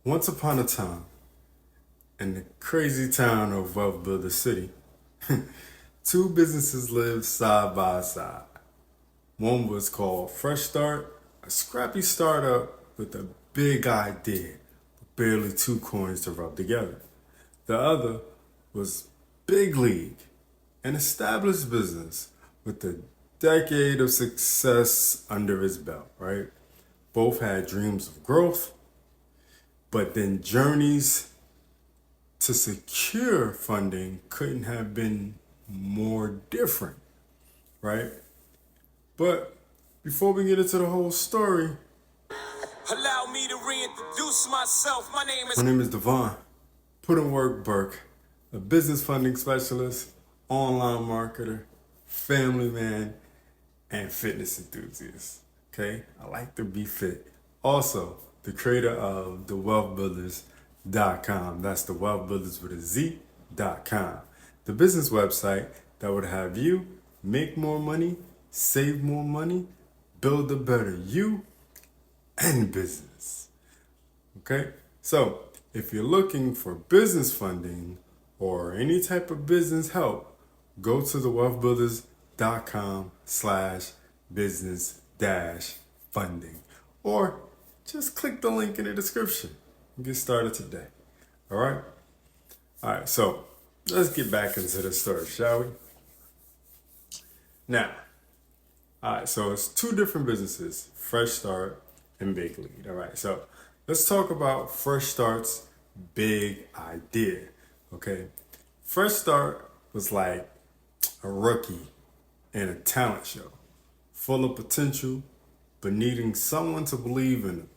Once upon a time, in the crazy town of Wealth Builder City, two businesses lived side by side. One was called Fresh Start, a scrappy startup with a big idea, but barely two coins to rub together. The other was Big League, an established business with a decade of success under its belt, right? Both had dreams of growth, but then journeys to secure funding couldn't have been more different, right? But before we get into the whole story, Allow me to reintroduce myself. my name is Devon, Put in Work Burke, a business funding specialist, online marketer, family man, and fitness enthusiast. Okay, I like to be fit. Also, the creator of the wealthbuilders.com. That's the wealthbuilders with a Z.com. The business website that would have you make more money, save more money, build a better you and business. Okay, so if you're looking for business funding or any type of business help, go to the wealthbuilders.com/business funding, or just click the link in the description and get started today. All right. So let's get back into the story, shall we? Now, so it's two different businesses, Fresh Start and Big Lead. All right, so let's talk about Fresh Start's big idea. Okay, Fresh Start was like a rookie in a talent show, full of potential, but needing someone to believe in them.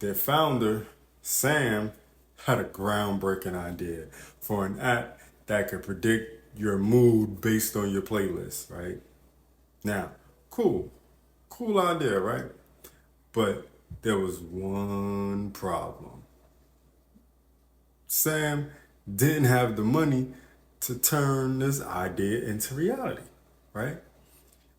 Their founder, Sam, had a groundbreaking idea for an app that could predict your mood based on your playlist, right? Now, cool idea, right? But there was one problem. Sam didn't have the money to turn this idea into reality, right?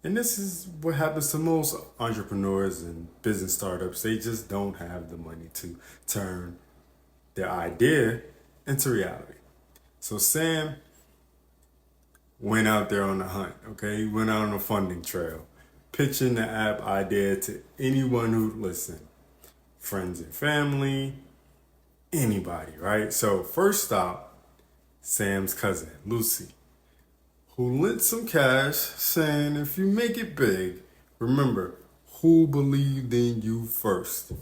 And this is what happens to most entrepreneurs and business startups. They just don't have the money to turn their idea into reality. So Sam went out there on the hunt, okay? He went out on a funding trail, pitching the app idea to anyone who'd listen. Friends and family, anybody, right? So first stop, Sam's cousin, Lucy, who lent some cash saying, if you make it big, remember who believed in you first.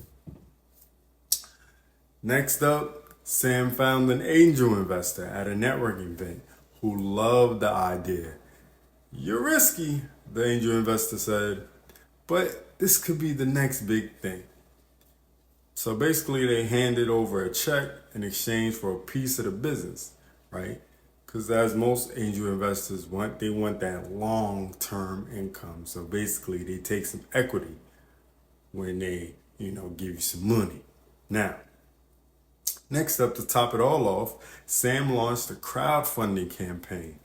Next up, Sam found an angel investor at a networking event who loved the idea. You're risky, the angel investor said, but this could be the next big thing. So basically, they handed over a check in exchange for a piece of the business, right? Because as most angel investors want, they want that long-term income. So basically, they take some equity when they, give you some money. Now, next up, to top it all off, Sam launched a crowdfunding campaign.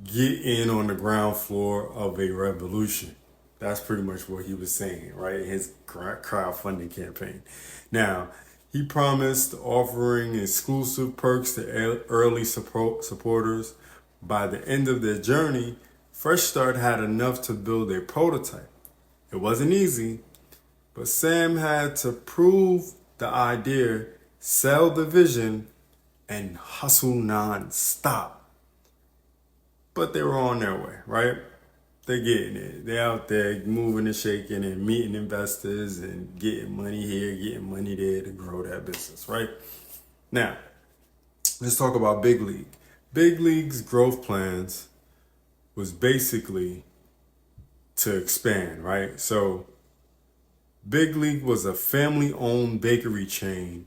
Get in on the ground floor of a revolution. That's pretty much what he was saying, right? His crowdfunding campaign. Now, he promised offering exclusive perks to early supporters. By the end of their journey, Fresh Start had enough to build a prototype. It wasn't easy, but Sam had to prove the idea, sell the vision, and hustle non-stop. But they were on their way, right? They're getting it. They're out there moving and shaking and meeting investors and getting money here, getting money there to grow that business, right? Now, let's talk about Big League. Big League's growth plans was basically to expand, right? So Big League was a family-owned bakery chain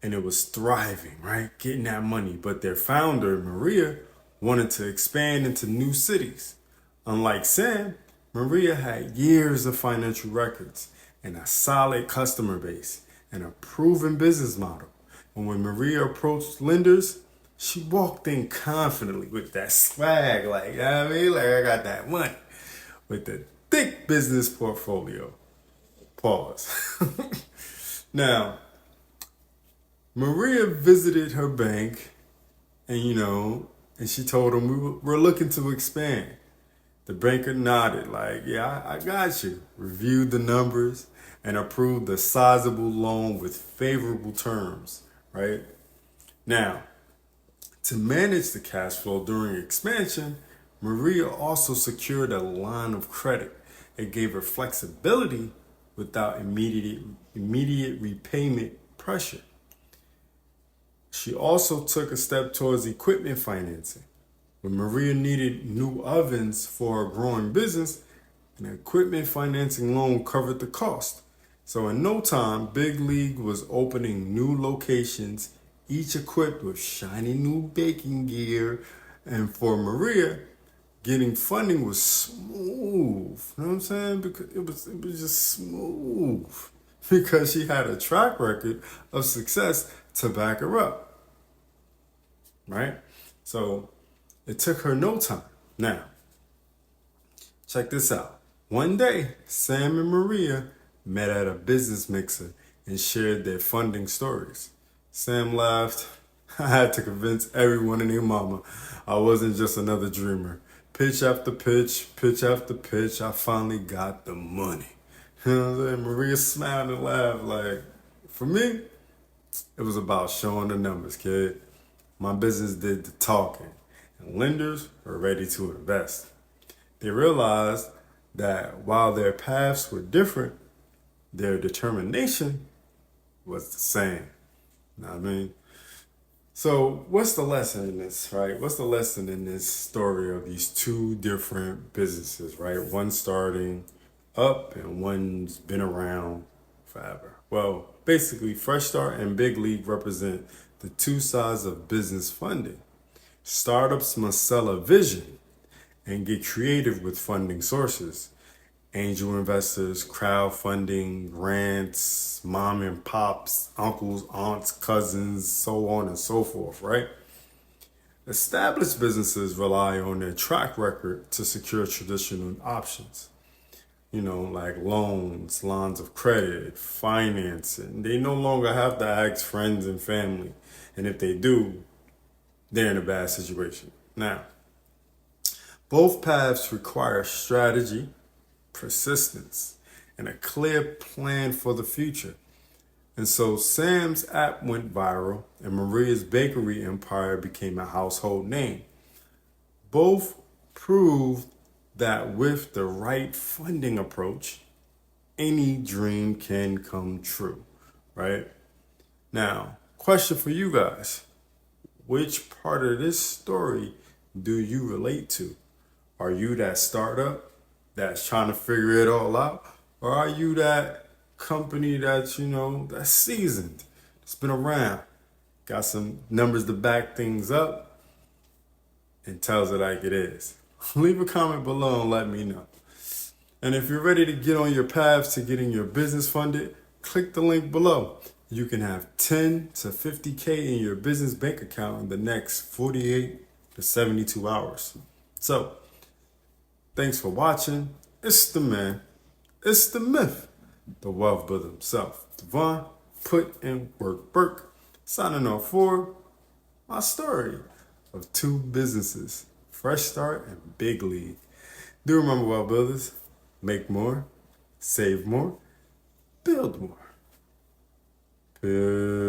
and it was thriving, right? Getting that money. But their founder, Maria, wanted to expand into new cities. Unlike Sam, Maria had years of financial records and a solid customer base and a proven business model. And when Maria approached lenders, she walked in confidently with that swag, like I got that money, with the thick business portfolio. Pause. Now, Maria visited her bank and, and she told them we're looking to expand. The banker nodded, like, yeah, I got you. Reviewed the numbers and approved a sizable loan with favorable terms, right? Now, to manage the cash flow during expansion, Maria also secured a line of credit. It gave her flexibility without immediate repayment pressure. She also took a step towards equipment financing. When Maria needed new ovens for a growing business, an equipment financing loan covered the cost. So in no time, Big League was opening new locations, each equipped with shiny new baking gear. And for Maria, getting funding was smooth. You know what I'm saying? Because it was just smooth. Because she had a track record of success to back her up. Right? So it took her no time. Now, check this out. One day, Sam and Maria met at a business mixer and shared their funding stories. Sam laughed. I had to convince everyone and their mama I wasn't just another dreamer. Pitch after pitch, pitch after pitch, I finally got the money. You know what I'm saying? Maria smiled and laughed like, for me, it was about showing the numbers, kid. My business did the talking, and lenders were ready to invest. They realized that while their paths were different, their determination was the same. You know what I mean? So, what's the lesson in this, right? What's the lesson in this story of these two different businesses, right? One starting up and one's been around forever. Well, basically, Fresh Start and Big League represent the two sides of business funding. Startups must sell a vision and get creative with funding sources. Angel investors, crowdfunding, grants, mom and pops, uncles, aunts, cousins, so on and so forth, right? Established businesses rely on their track record to secure traditional options, like loans, lines of credit, financing. They no longer have to ask friends and family. And if they do, they're in a bad situation. Now, both paths require strategy, persistence, and a clear plan for the future. And so Sam's app went viral and Maria's bakery empire became a household name. Both proved that with the right funding approach, any dream can come true, right? Now, question for you guys. Which part of this story do you relate to? Are you that startup that's trying to figure it all out? Or are you that company that's, that's seasoned, that's been around, got some numbers to back things up, and tells it like it is? Leave a comment below and let me know. And if you're ready to get on your path to getting your business funded, click the link below. You can have 10 to 50K in your business bank account in the next 48 to 72 hours. So, thanks for watching. It's the man. It's the myth. The wealth builder himself. Devon, put in work Burke. Signing off for my story of two businesses, Fresh Start and Big League. Do remember, wealth builders, make more, save more, build more. Peace.